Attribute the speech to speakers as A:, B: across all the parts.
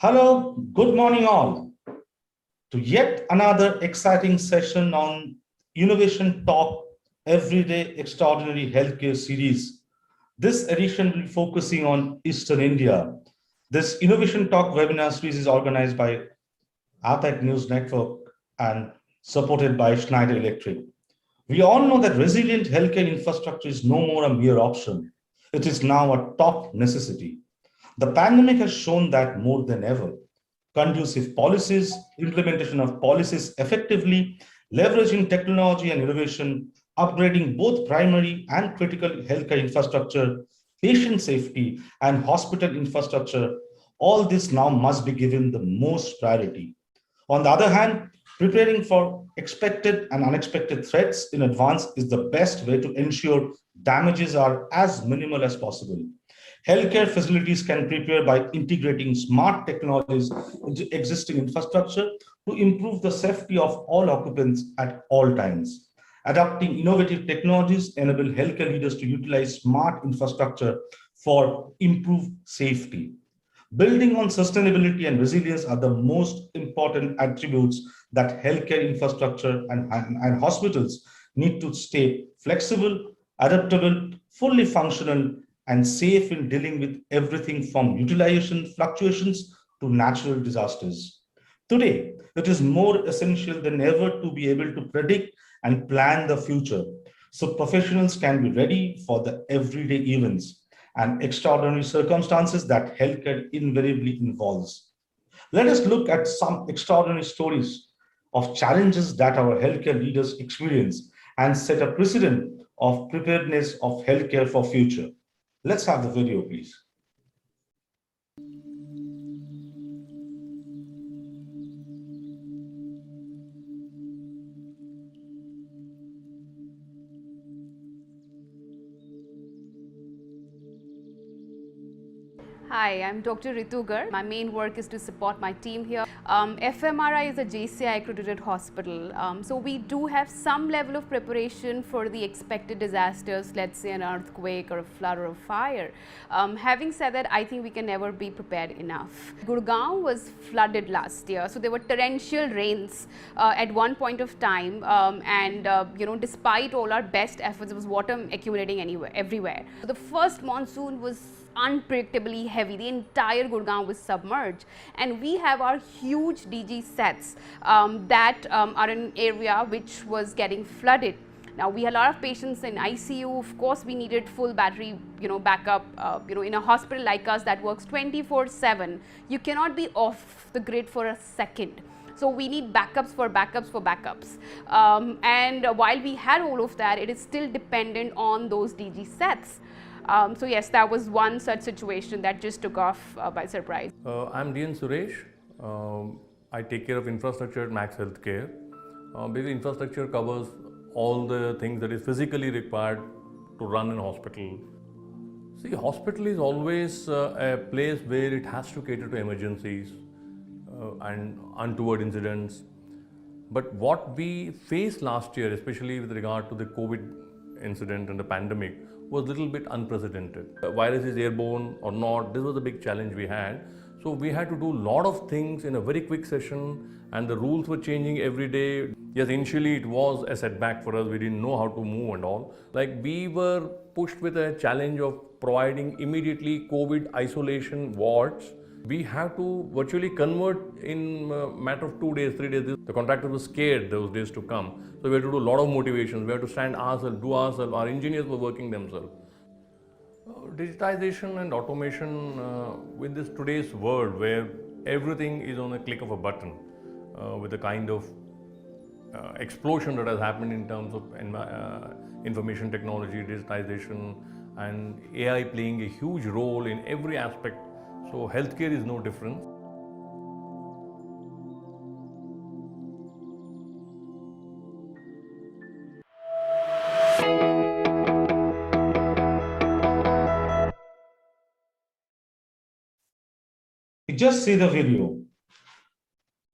A: Hello, good morning all to yet another exciting session on Innovation Talk Everyday Extraordinary Healthcare series. This edition will be focusing on Eastern India. This Innovation Talk webinar series is organized by APAC News Network and supported by Schneider Electric. We all know that resilient healthcare infrastructure is no more a mere option. It is now a top necessity. The pandemic has shown that more than ever. Conducive policies, implementation of policies effectively, leveraging technology and innovation, upgrading both primary and critical healthcare infrastructure, patient safety, and hospital infrastructure, all this now must be given the most priority. On the other hand, preparing for expected and unexpected threats in advance is the best way to ensure damages are as minimal as possible. Healthcare facilities can prepare by integrating smart technologies into existing infrastructure to improve the safety of all occupants at all times. Adopting innovative technologies enable healthcare leaders to utilize smart infrastructure for improved safety. Building on sustainability and resilience are the most important attributes that healthcare infrastructure and hospitals need to stay flexible, adaptable, fully functional, and safe in dealing with everything from utilization fluctuations to natural disasters. Today, it is more essential than ever to be able to predict and plan the future so professionals can be ready for the everyday events and extraordinary circumstances that healthcare invariably involves. Let us look at some extraordinary stories of challenges that our healthcare leaders experience and set a precedent of preparedness of healthcare for future. Let's have the video, please.
B: Hi, I'm Dr. Ritugar. My main work is to support my team here. FMRI is a JCI accredited hospital. So we do have some level of preparation for the expected disasters, let's say an earthquake or a flood or a fire. Having said that, I think we can never be prepared enough. Gurgaon was flooded last year, so there were torrential rains at one point of time, despite all our best efforts, there was water accumulating everywhere. The first monsoon was unpredictably heavy. The entire Gurgaon was submerged, and we have our huge DG sets that are in an area which was getting flooded. Now we had a lot of patients in ICU. Of course, we needed full battery, backup. In a hospital like us that works 24/7, you cannot be off the grid for a second. So we need backups for backups for backups. And while we had all of that, it is still dependent on those DG sets. So yes, that was one such situation that just took off by surprise.
C: I'm DN Suresh. I take care of infrastructure at Max Healthcare. Basically, infrastructure covers all the things that is physically required to run an hospital. See, hospital is always a place where it has to cater to emergencies and untoward incidents. But what we faced last year, especially with regard to the COVID incident and the pandemic, was a little bit unprecedented. The virus is airborne or not, this was a big challenge we had. So we had to do a lot of things in a very quick session, and the rules were changing every day. Yes, initially it was a setback for us, we didn't know how to move and all. Like, we were pushed with a challenge of providing immediately COVID isolation wards. We have to virtually convert in a matter of 2 days, 3 days. The contractor was scared those days to come. So we had to do a lot of motivations. We had to stand ourselves, do ourselves. Our engineers were working themselves. Digitization and automation with this today's world where everything is on a click of a button, with the kind of explosion that has happened in terms of information technology, digitization, and AI playing a huge role in every aspect. So healthcare is no different.
A: You just see the video.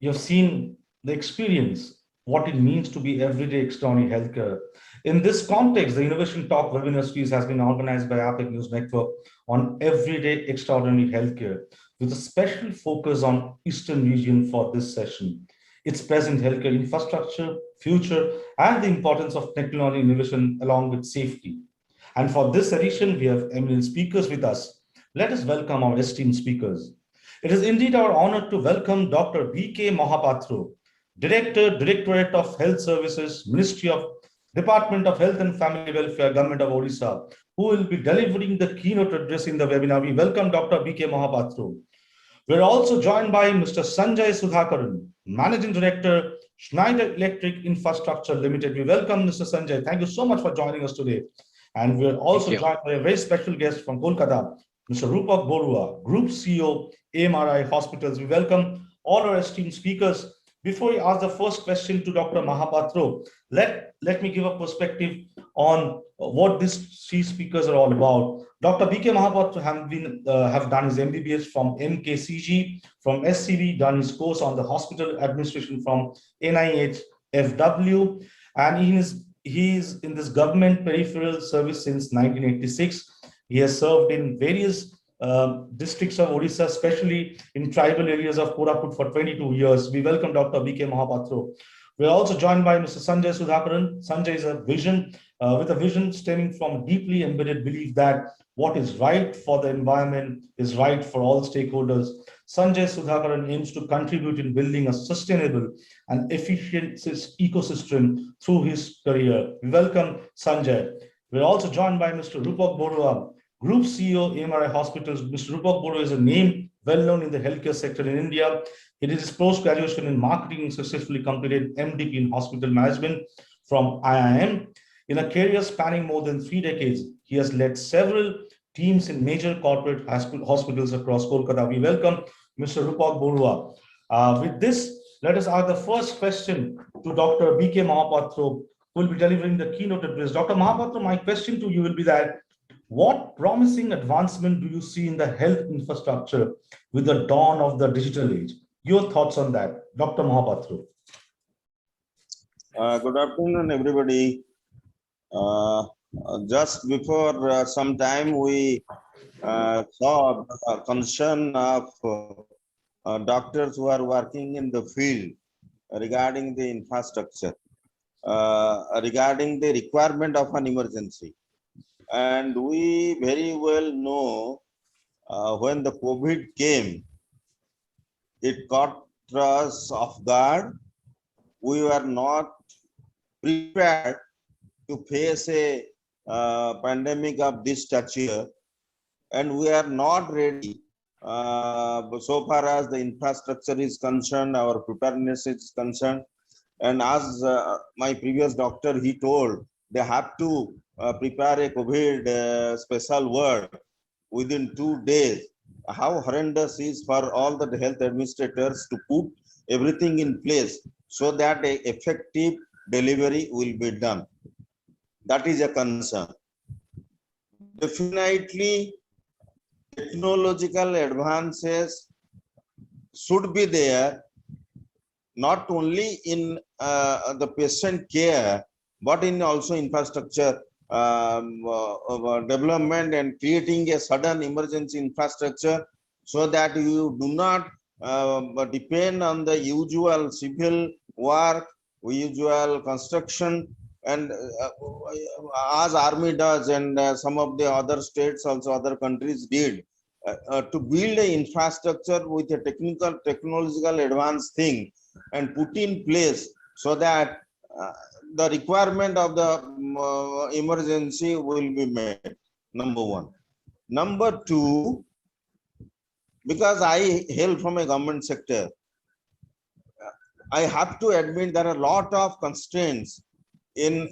A: You've seen the experience, what it means to be everyday extraordinary healthcare. In this context, the Innovation Talk webinar series has been organized by APAC News Network on everyday extraordinary healthcare. with a special focus on Eastern region for this session, its present healthcare infrastructure, future, and the importance of technology innovation along with safety. And for this edition, we have eminent speakers with us. Let us welcome our esteemed speakers. It is indeed our honor to welcome Dr. B.K. Mohapatra, Director, Directorate of Health Services, Ministry of Department of Health and Family Welfare, Government of Odisha, who will be delivering the keynote address in the webinar. We welcome Dr. B.K. Mohapatra. We're also joined by Mr. Sanjay Sudhakaran, Managing Director, Schneider Electric Infrastructure Limited. We welcome Mr. Sanjay. Thank you so much for joining us today. And we're also joined by a very special guest from Kolkata, Mr. Rupak Barua, Group CEO, AMRI Hospitals. We welcome all our esteemed speakers. Before we ask the first question to Dr. Mohapatra, let me give a perspective on what these three speakers are all about. Dr. B.K. Mohapatra have done his MBBS from MKCG, from SCB, done his course on the hospital administration from NIH FW, and he is in this government peripheral service since 1986. He has served in various districts of Odisha, especially in tribal areas of Koraput for 22 years. We welcome Dr. B.K. Mohapatra. We're also joined by Mr. Sanjay Sudhakaran. Sanjay is with a vision stemming from deeply embedded belief that what is right for the environment is right for all stakeholders. Sanjay Sudhakaran aims to contribute in building a sustainable and efficient ecosystem through his career. We welcome Sanjay. We're also joined by Mr. Rupak Barua, Group CEO, AMRI Hospitals. Mr. Rupak Barua is a name well known in the healthcare sector in India. He did his post-graduation in marketing and successfully completed MDP in hospital management from IIM. In a career spanning more than 3 decades, he has led several teams in major corporate hospitals across Kolkata. We welcome Mr. Rupak Barua. With this, let us ask the first question to Dr. B.K. Mohapatra, who will be delivering the keynote address. Dr. Mohapatra, my question to you will be that, what promising advancement do you see in the health infrastructure with the dawn of the digital age? Your thoughts on that, Dr. Mohapatra.
D: Good afternoon, everybody. Just before some time, we saw a concern of doctors who are working in the field regarding the infrastructure, regarding the requirement of an emergency. And we very well know when the COVID came, it caught us off guard. We were not prepared to face a pandemic of this stature, and we are not ready so far as the infrastructure is concerned, our preparedness is concerned. And as my previous doctor, he told, they have to prepare a COVID special ward within 2 days. How horrendous is for all the health administrators to put everything in place so that an effective delivery will be done. That is a concern. Definitely, technological advances should be there, not only in the patient care, but in also infrastructure development and creating a sudden emergency infrastructure so that you do not depend on the usual civil work, usual construction, and as army does, and some of the other states also, other countries did, to build an infrastructure with a technological advanced thing and put in place so that the requirement of the emergency will be met. Number one. Number two, because I hail from a government sector, I have to admit there are a lot of constraints in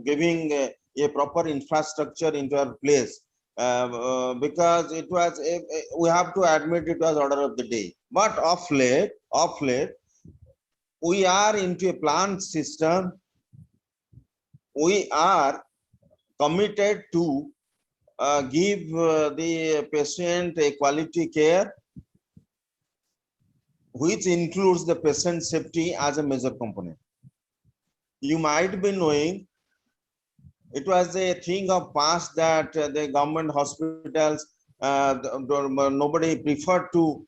D: giving a proper infrastructure into our place, because it was we have to admit it was order of the day. But of late, we are into a planned system. We are committed to give the patient a quality care, which includes the patient safety as a major component. You might be knowing, it was a thing of past that the government hospitals nobody preferred to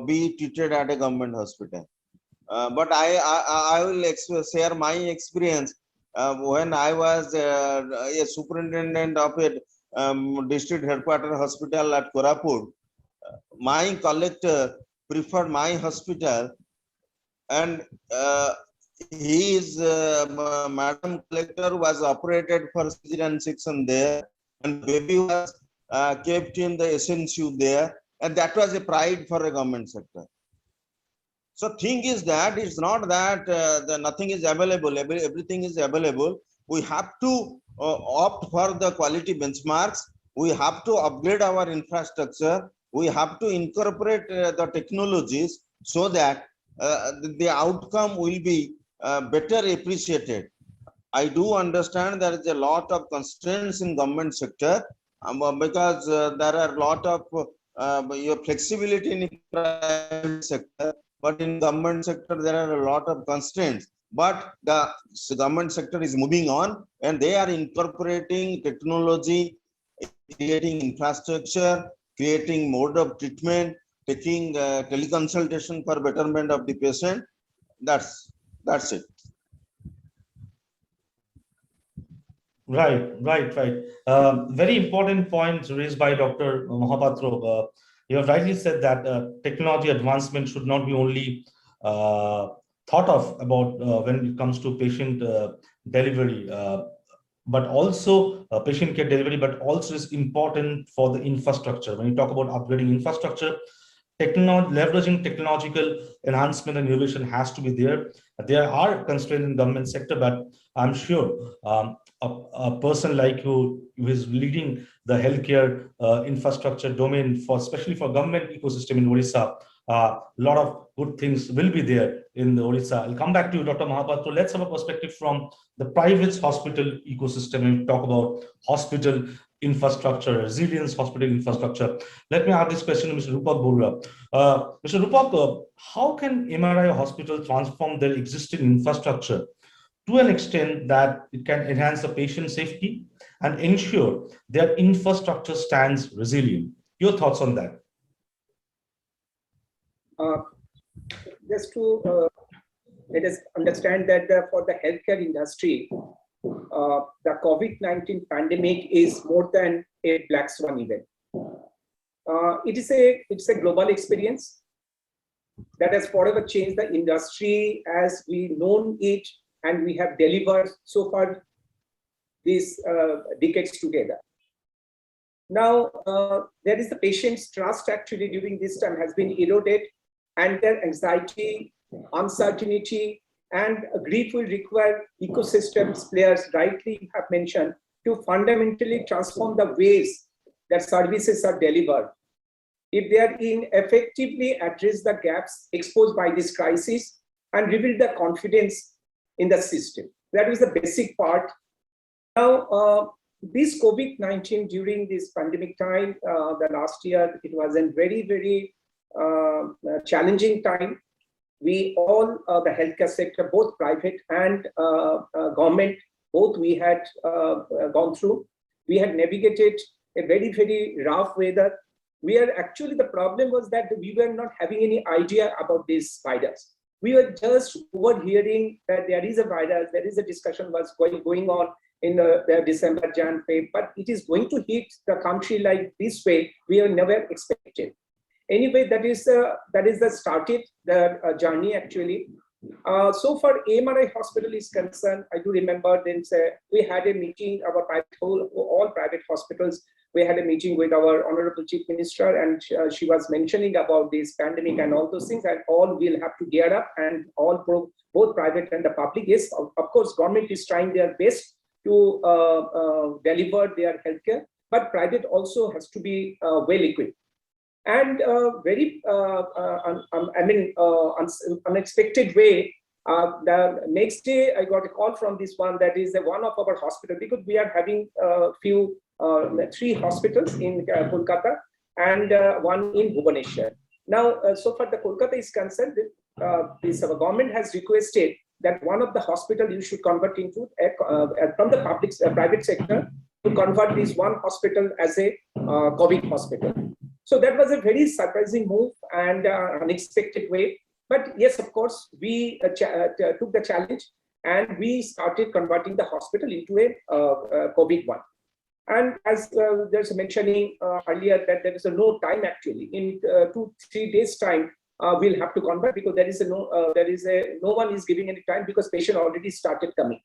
D: be treated at a government hospital. But I will share my experience when I was a superintendent of a district headquarters hospital at Koraput. My collector preferred my hospital, and his madam collector was operated for cesarean section there, and baby was kept in the SNCU there, and that was a pride for a government sector. So thing is that it's not that nothing is available, everything is available. We have to opt for the quality benchmarks. We have to upgrade our infrastructure. We have to incorporate the technologies so that the outcome will be better appreciated. I do understand there is a lot of constraints in government sector because there are a lot of your flexibility in private sector, but in government sector there are a lot of constraints. But the government sector is moving on, and they are incorporating technology, creating infrastructure, creating mode of treatment, taking teleconsultation for betterment of the patient. That's it.
A: Right. Very important points raised by Dr. Mohapatra. You have rightly said that technology advancement should not be only thought of about when it comes to patient delivery, but also patient care delivery, but also is important for the infrastructure. When you talk about upgrading infrastructure, leveraging technological enhancement and innovation has to be there. There are constraints in government sector, but I'm sure a person like you who is leading the healthcare infrastructure domain for especially for government ecosystem in Odisha, a lot of good things will be there in the Odisha. I'll come back to you, Dr. Mohapatra. Let's have a perspective from the private hospital ecosystem and talk about hospital infrastructure, resilience, hospital infrastructure. Let me ask this question to Mr. Rupak Barua. Mr. Rupak, how can MRI hospital transform their existing infrastructure to an extent that it can enhance the patient safety and ensure their infrastructure stands resilient? Your thoughts on that?
E: Just to let us understand that for the healthcare industry, the COVID-19 pandemic is more than a black swan event. It's a global experience that has forever changed the industry as we known it, and we have delivered so far these decades together. Now, there is the patient's trust actually during this time has been eroded, and their anxiety, uncertainty, and grief will require ecosystems players, rightly have mentioned, to fundamentally transform the ways that services are delivered. If they are effectively address the gaps exposed by this crisis and rebuild the confidence in the system. That is the basic part. Now, this COVID-19 during this pandemic time, the last year, it was a very, very challenging time. We all, the healthcare sector, both private and government, both we had gone through. We had navigated a very, very rough weather. The problem was that we were not having any idea about this virus. We were just overhearing that there is a virus, there is a discussion was going on in the December, Jan, Feb, but it is going to hit the country like this way, we have never expected. Anyway, that is the started the journey actually. So far, AMRI hospital is concerned, I do remember then we had a meeting, all private hospitals, we had a meeting with our Honorable Chief Minister, and she was mentioning about this pandemic and all those things, and all will have to gear up, and all both private and the public. Yes, of course, government is trying their best to deliver their healthcare, but private also has to be well equipped. And very, unexpected way, the next day I got a call from this one, that is one of our hospitals, because we are having three hospitals in Kolkata and one in Bhubaneswar. Now, so far the Kolkata is concerned, this our government has requested that one of the hospital you should convert into from the private sector to convert this one hospital as a COVID hospital. So that was a very surprising move and unexpected way. But yes, of course, we took the challenge and we started converting the hospital into a COVID one. And as there's mentioning earlier that there is no time actually. In 2-3 days time, we'll have to convert because no one is giving any time because patient already started coming.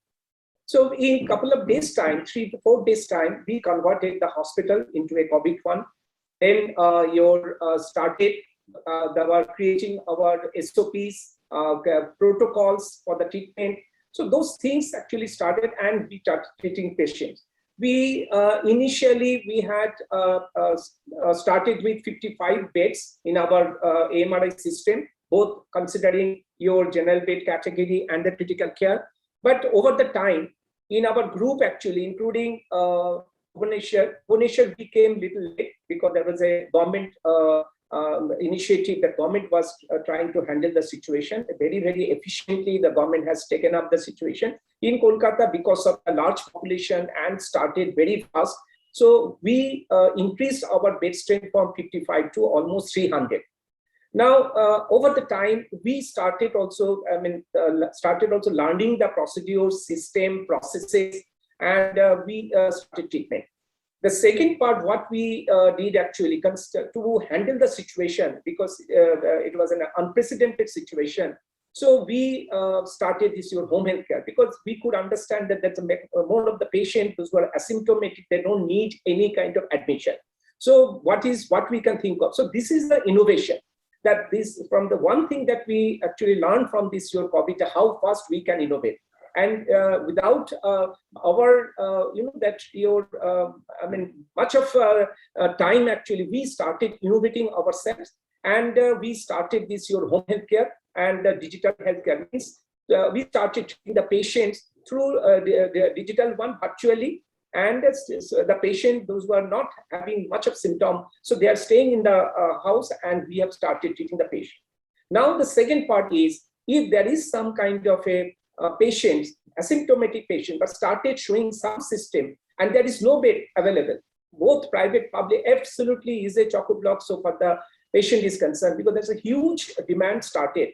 E: So in a couple of days time, 3 to 4 days time, we converted the hospital into a COVID one. Then they were creating our SOPs, protocols for the treatment. So those things actually started and we started treating patients. We initially we had started with 55 beds in our AMRI system, both considering your general bed category and the critical care. But over the time, in our group actually, including Bhubaneswar became little late because there was a government initiative that government was trying to handle the situation very, very efficiently. The government has taken up the situation. In Kolkata, because of a large population and started very fast. So we increased our bed strength from 55 to almost 300. Now, over the time, we started also, learning the procedures, system, processes, and we started treatment. The second part, what we did actually to handle the situation, because it was an unprecedented situation. So we started this your home health care because we could understand that that's more of the patients who are asymptomatic, they don't need any kind of admission. So what we can think of? So this is the innovation that this from the one thing that we actually learned from this your COVID, how fast we can innovate. And without much of time actually, we started innovating ourselves and we started this your home healthcare and digital healthcare. Means we started treating the patients through the digital one virtually, and the patient, those who are not having much of symptom, so they are staying in the house and we have started treating the patient. Now the second part is, if there is some kind of a patient, asymptomatic patient, but started showing some system and there is no bed available, both private, public, absolutely is a chock-a-block so far the patient is concerned, because there's a huge demand started.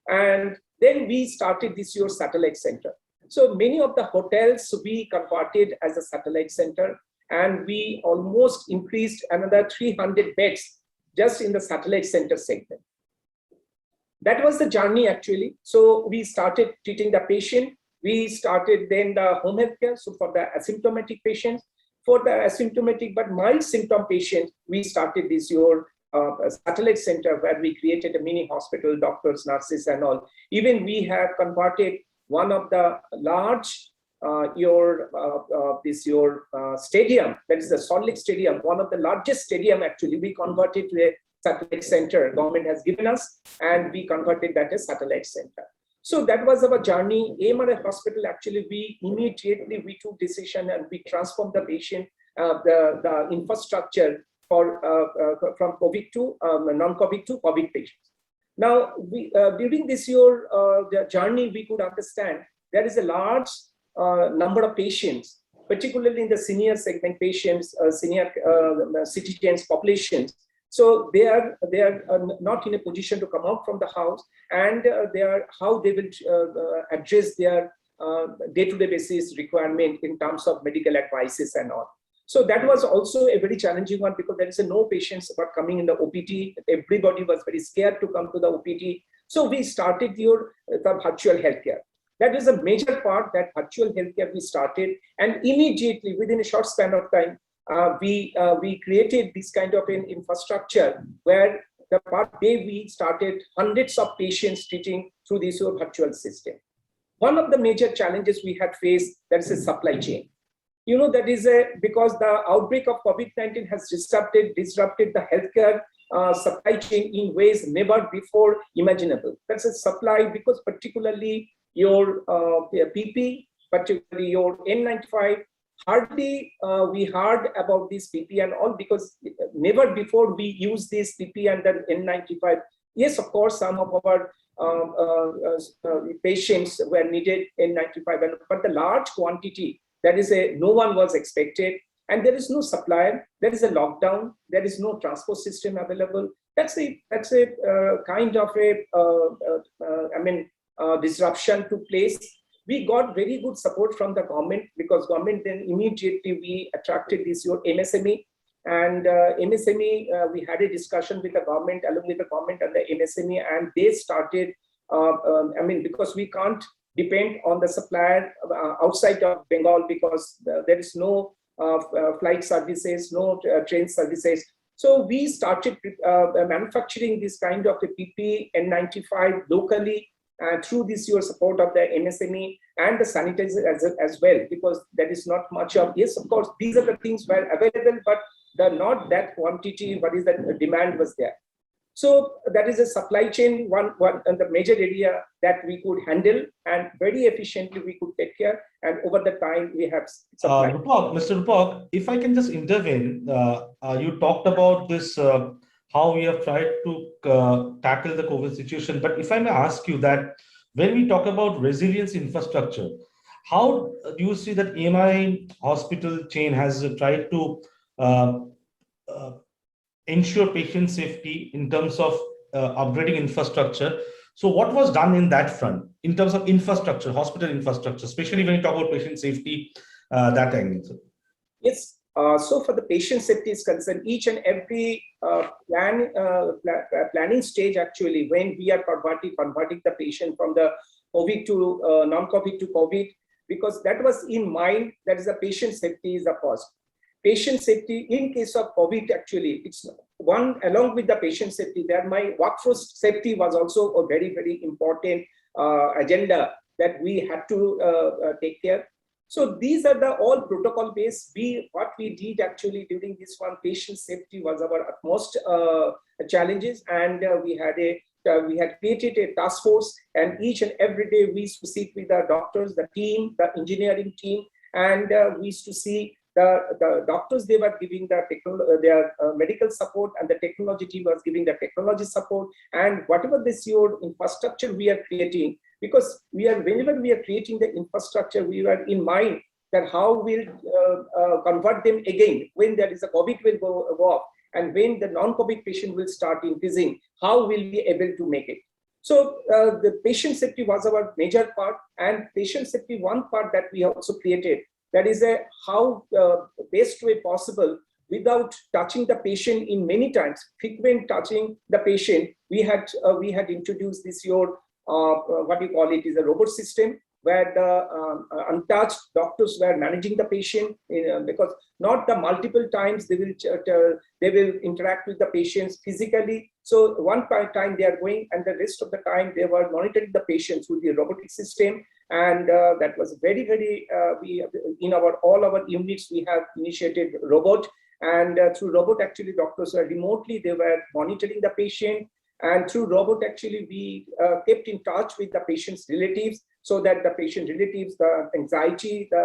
E: And then we started this your satellite center. So many of the hotels we converted as a satellite center, and we almost increased another 300 beds just in the satellite center segment. That was the journey actually. So we started treating the patient. We started then the home health care. So for the asymptomatic patients, for the asymptomatic but mild symptom patients, we started this your satellite center where we created a mini hospital, doctors, nurses, and all. Even we have converted one of the large stadium, that is the Salt Lake Stadium, one of the largest stadium actually, we converted to a satellite center. Government has given us, and we converted that as satellite center. So that was our journey. AMRI hospital actually, we immediately took decision and we transformed the patient, the infrastructure for from COVID to non-COVID to COVID patients. Now, during this year, the journey, we could understand there is a large number of patients, particularly in the senior segment patients, senior citizens populations. So they are not in a position to come out from the house, and how they will address their day-to-day basis requirement in terms of medical advices and all. So that was also a very challenging one, because there is no patients were coming in the OPT. Everybody was very scared to come to the OPT. So we started the virtual healthcare. That is a major part, that virtual healthcare we started, and immediately within a short span of time, we created this kind of an infrastructure where the part day we started hundreds of patients treating through this virtual system. One of the major challenges we had faced, that is a supply chain. You know, that is because the outbreak of COVID-19 has disrupted the healthcare supply chain in ways never before imaginable. That's a supply, because particularly your PP, particularly your N95, hardly we heard about this PP and all, because never before we use this PP and then N95. Yes, of course, some of our patients were needed N95, but the large quantity, that is no one was expected. and there is no supplier, there is a lockdown, there is no transport system available. That's a kind of a disruption to place. We got very good support from the government, because government then immediately we attracted this your MSME, and MSME, we had a discussion with the government, along with the government and the MSME, and they started, because we can't depend on the supplier outside of Bengal, because there is no flight services, no train services. So we started manufacturing this kind of a PP N95 locally through this your support of the MSME and the sanitizer as well, because there is not much of, yes, of course, these are the things were available, but not that quantity, what is that demand was there. So that is a supply chain, one and the major area that we could handle, and very efficiently we could take care. And over the time we have supply.
A: Mr. Rupak, if I can just intervene, you talked about this, how we have tried to tackle the COVID situation. But if I may ask you that, when we talk about resilience infrastructure, how do you see that AMRI hospital chain has tried to ensure patient safety in terms of upgrading infrastructure? So what was done in that front in terms of infrastructure, hospital infrastructure, especially when you talk about patient safety, that angle?
E: Yes. So for the patient safety is concerned, each and every planning stage, actually, when we are converting the patient from the COVID to non-COVID to COVID, because that was in mind, that is the patient safety is the first. Patient safety in case of COVID, actually, it's one, along with the patient safety, there my workforce safety was also a very, very important agenda that we had to take care. So these are the all protocol based. What we did actually during this one, patient safety was our utmost challenges, and we had created a task force, and each and every day we used to sit with the doctors, the team, the engineering team, and we used to see the doctors, they were giving their medical support, and the technology team was giving the technology support, and whatever this your infrastructure we are creating, because whenever we are creating the infrastructure, we were in mind that how we'll convert them again when there is a COVID will go off, and when the non-COVID patient will start increasing, how will we be able to make it? So the patient safety was our major part, and patient safety one part that we also created, that is how best way possible without touching the patient in many times, frequent touching the patient. We had introduced this what we call it is a robot system, where the untouched doctors were managing the patient, because not the multiple times they will interact with the patients physically. So one time they are going, and the rest of the time they were monitoring the patients through the robotic system. And that was very, very, in all our units, we have initiated robot, and through robot, actually doctors were remotely, they were monitoring the patient. And through robot, actually, we kept in touch with the patient's relatives, so that the patient relatives, the anxiety, they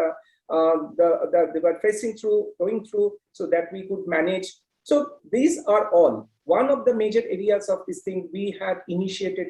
E: were going through, so that we could manage. So these are all one of the major areas of this thing. We had initiated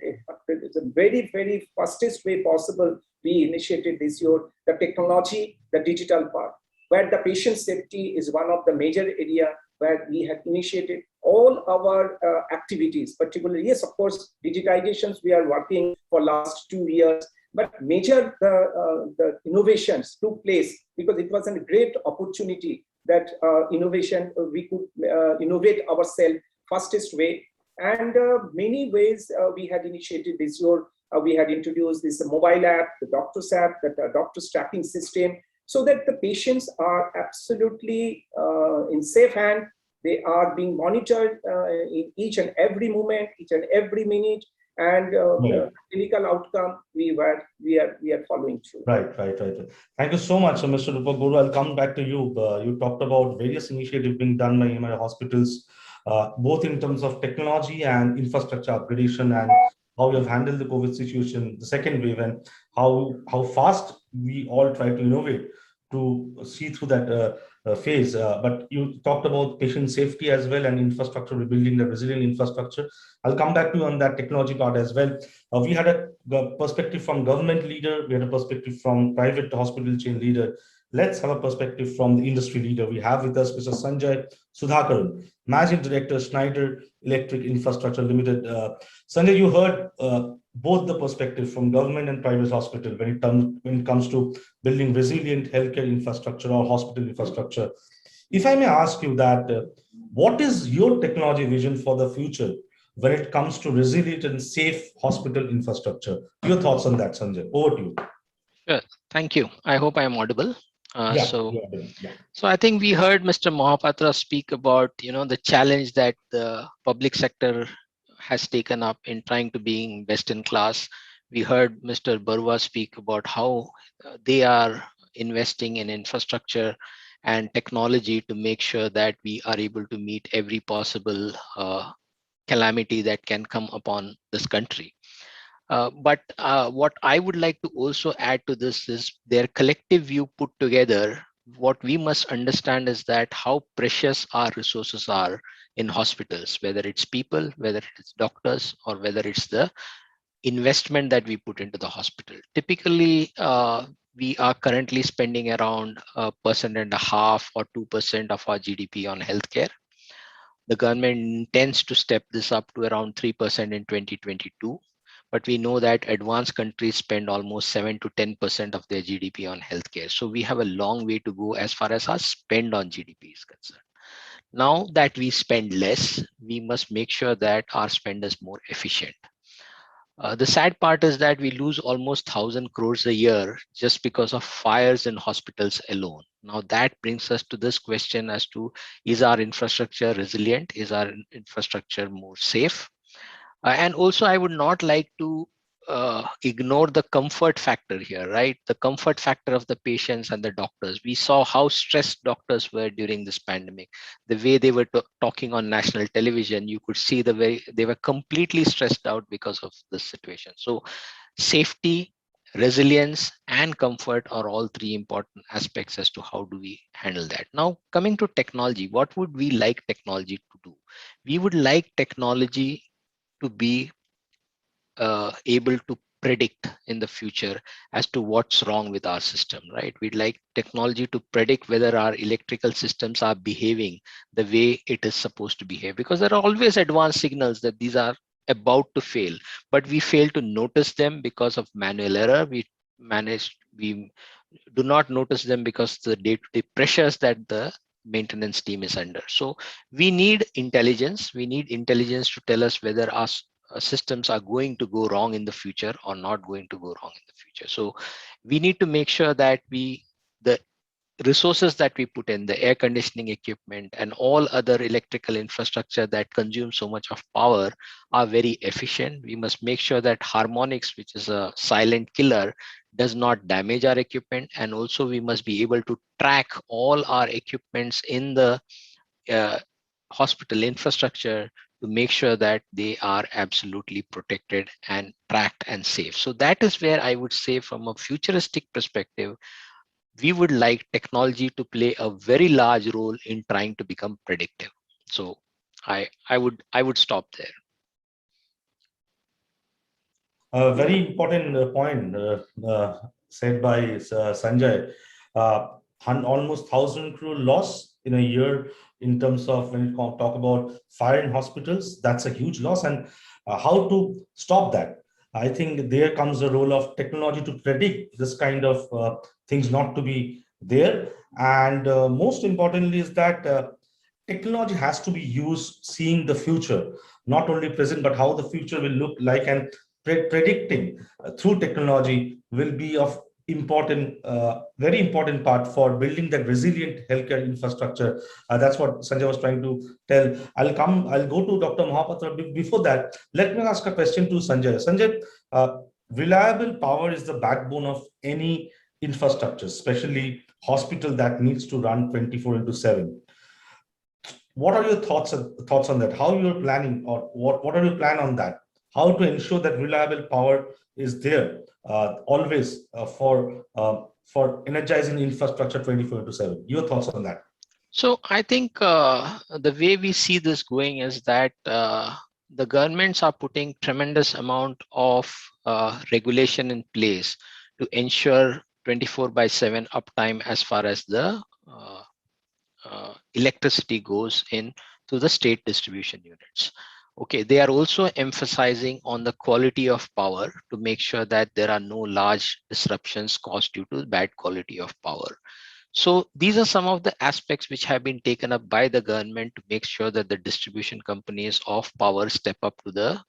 E: the very, very fastest way possible. We initiated this the technology, the digital part, where the patient safety is one of the major area where we had initiated all our activities, particularly, yes, of course, digitizations we are working for last 2 years, but major the innovations took place because it was a great opportunity that innovation, we could innovate ourselves fastest way. And many ways we had initiated this we had introduced this mobile app, the doctor's app, the doctor's tracking system, so that the patients are absolutely in safe hand. They are being monitored in each and every moment, each and every minute, and the clinical outcome we are following through.
A: Right. Thank you so much, Mr. Rupak Guru. I'll come back to you. You talked about various initiatives being done by AMRI hospitals, both in terms of technology and infrastructure upgradation, and how we have handled the COVID situation, the second wave, and how fast we all try to innovate to see through that phase. But you talked about patient safety as well, and infrastructure, rebuilding the resilient infrastructure. I'll come back to you on that technology part as well. We had a perspective from government leader, we had a perspective from private hospital chain leader. Let's have a perspective from the industry leader. We have with us Mr. Sanjay Sudhakaran, Managing Director, Schneider Electric Infrastructure Limited. Sanjay, you heard both the perspectives from government and private hospital when it comes to building resilient healthcare infrastructure or hospital infrastructure. If I may ask you that, what is your technology vision for the future when it comes to resilient and safe hospital infrastructure? Your thoughts on that, Sanjay. Over to you.
F: Sure. Thank you. I hope I am audible.
A: Yeah.
F: So I think we heard Mr. Mohapatra speak about, the challenge that the public sector has taken up in trying to being best in class. We heard Mr. Barua speak about how they are investing in infrastructure and technology to make sure that we are able to meet every possible calamity that can come upon this country. But what I would like to also add to this is their collective view put together. What we must understand is that how precious our resources are in hospitals, whether it's people, whether it's doctors, or whether it's the investment that we put into the hospital. Typically, we are currently spending around 1.5% or 2% of our GDP on healthcare. The government intends to step this up to around 3% in 2022. But we know that advanced countries spend almost 7 to 10% of their GDP on healthcare. So we have a long way to go as far as our spend on GDP is concerned. Now that we spend less, we must make sure that our spend is more efficient. The sad part is that we lose almost 1,000 crores a year just because of fires in hospitals alone. Now that brings us to this question as to, is our infrastructure resilient? Is our infrastructure more safe? And also, I would not like to ignore the comfort factor here, right? The comfort factor of the patients and the doctors. We saw how stressed doctors were during this pandemic. The way they were talking on national television, you could see the way they were completely stressed out because of this situation. So safety, resilience, and comfort are all three important aspects as to how do we handle that. Now, coming to technology, what would we like technology to do? We would like technology to be able to predict in the future as to what's wrong with our system, right? We'd like technology to predict whether our electrical systems are behaving the way it is supposed to behave, because there are always advanced signals that these are about to fail, but we fail to notice them because of manual error. We do not notice them because the day-to-day pressures that the maintenance team is under. So we need intelligence. We need intelligence to tell us whether our systems are going to go wrong in the future or not going to go wrong in the future. So we need to make sure that the resources that we put in, the air conditioning equipment and all other electrical infrastructure that consumes so much of power, are very efficient. We must make sure that harmonics, which is a silent killer, does not damage our equipment. And also we must be able to track all our equipments in the hospital infrastructure to make sure that they are absolutely protected and tracked and safe. So that is where I would say, from a futuristic perspective, we would like technology to play a very large role in trying to become predictive. So I would stop there.
A: A very important point said by Sanjay. Almost 1,000 crore loss in a year in terms of when you talk about fire in hospitals. That's a huge loss, and how to stop that. I think there comes the role of technology to predict this kind of things not to be there. And most importantly is that technology has to be used seeing the future, not only present, but how the future will look like, and predicting through technology will be of very important part for building that resilient healthcare infrastructure. That's what Sanjay was trying to tell. I'll go to Dr. Mohapatra. Before that, let me ask a question to Sanjay. Sanjay, reliable power is the backbone of any infrastructure, especially hospital that needs to run 24/7. What are your thoughts on that? How you're planning, or what are your plan on that? How to ensure that reliable power is there always for energizing infrastructure 24/7? Your thoughts on that?
F: So I think the way we see this going is that the governments are putting tremendous amount of regulation in place to ensure 24/7 uptime as far as the electricity goes in to the state distribution units. Okay, they are also emphasizing on the quality of power to make sure that there are no large disruptions caused due to bad quality of power. So these are some of the aspects which have been taken up by the government to make sure that the distribution companies of power step up to the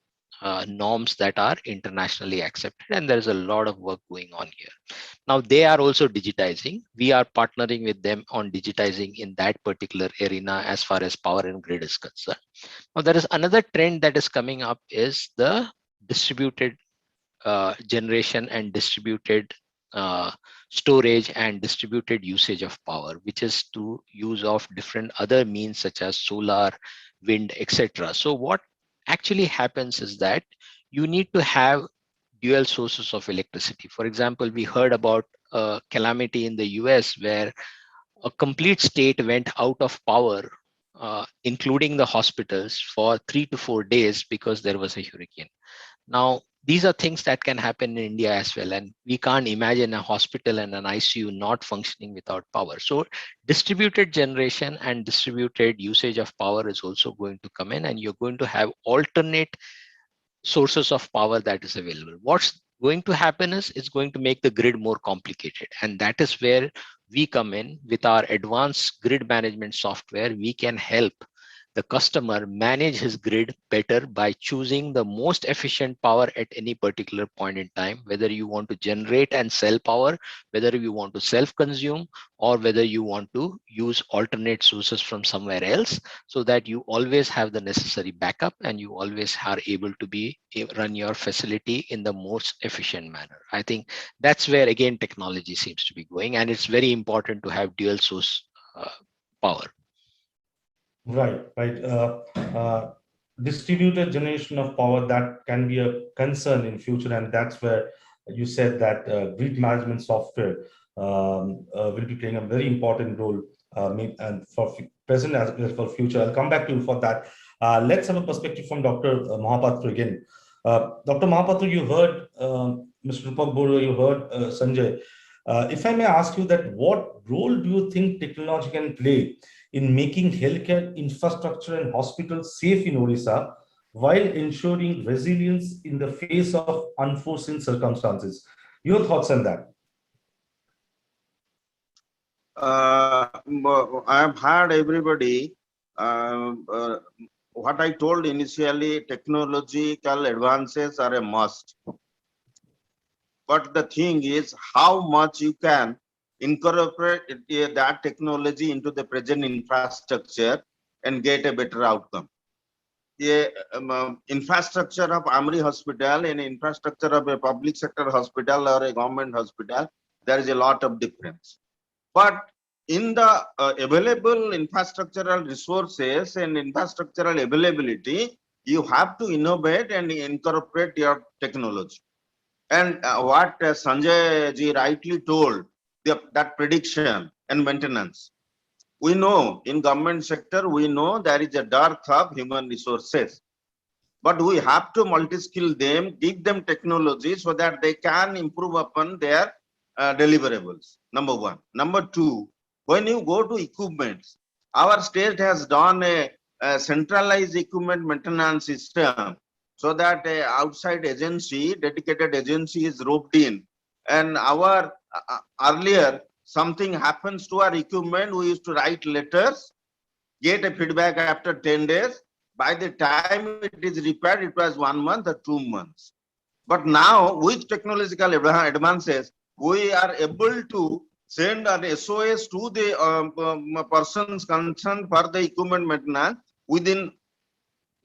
F: norms that are internationally accepted, and there is a lot of work going on here. Now they are also digitizing. We are partnering with them on digitizing in that particular arena as far as power and grid is concerned. Now there is another trend that is coming up is the distributed generation and distributed storage and distributed usage of power, which is to use of different other means such as solar, wind, etc. So what actually happens is that you need to have dual sources of electricity. For example, we heard about a calamity in the US where a complete state went out of power, including the hospitals, for 3 to 4 days because there was a hurricane. Now, these are things that can happen in India as well, and we can't imagine a hospital and an ICU not functioning without power. So distributed generation and distributed usage of power is also going to come in, and you're going to have alternate sources of power that is available. What's going to happen is it's going to make the grid more complicated, and that is where we come in with our advanced grid management software. We can help the customer manage his grid better by choosing the most efficient power at any particular point in time, whether you want to generate and sell power, whether you want to self-consume, or whether you want to use alternate sources from somewhere else, so that you always have the necessary backup and you always are able to run your facility in the most efficient manner. I think that's where again technology seems to be going, and it's very important to have dual source power.
A: Right. Distributed generation of power, that can be a concern in future, and that's where you said that grid management software will be playing a very important role, and for present as well as for future. I'll come back to you for that. Let's have a perspective from Dr. Mohapatra again. Dr. Mohapatra, you heard Mr. Rupak, you heard Sanjay. If I may ask you that, what role do you think technology can play in making healthcare infrastructure and hospitals safe in Odisha while ensuring resilience in the face of unforeseen circumstances? Your thoughts on that?
D: I have heard everybody. What I told initially, technological advances are a must. But the thing is how much you can incorporate that technology into the present infrastructure and get a better outcome. The infrastructure of AMRI hospital and infrastructure of a public sector hospital or a government hospital, there is a lot of difference. But in the available infrastructural resources and infrastructural availability, you have to innovate and incorporate your technology. And what Sanjay ji rightly told, that prediction and maintenance. We know in government sector, we know there is a dearth of human resources, but we have to multi-skill them, give them technology so that they can improve upon their deliverables. Number one. Number two, when you go to equipments, our state has done a centralized equipment maintenance system, so that a outside agency, dedicated agency is roped in. And our earlier something happens to our equipment, we used to write letters, get a feedback after 10 days. By the time it is repaired, it was 1 month or 2 months. But now with technological advances, we are able to send an SOS to the persons concerned for the equipment maintenance within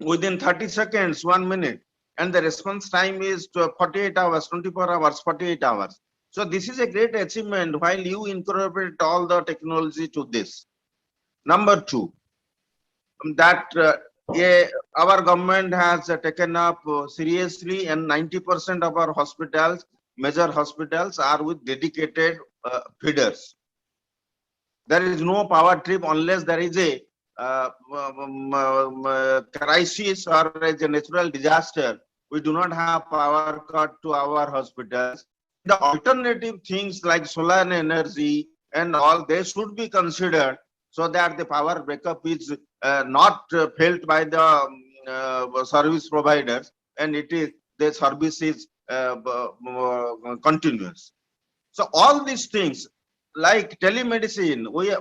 D: 30 seconds, 1 minute. And the response time is 48 hours, 24 hours, 48 hours. So this is a great achievement while you incorporate all the technology to this. Number two, that our government has taken up seriously, and 90% of our hospitals, major hospitals, are with dedicated feeders. There is no power trip unless there is a crisis or a natural disaster. We do not have power cut to our hospitals. the alternative things like solar energy and all, they should be considered so that the power backup is not felt by the service providers, and the service is continuous. So all these things like telemedicine, we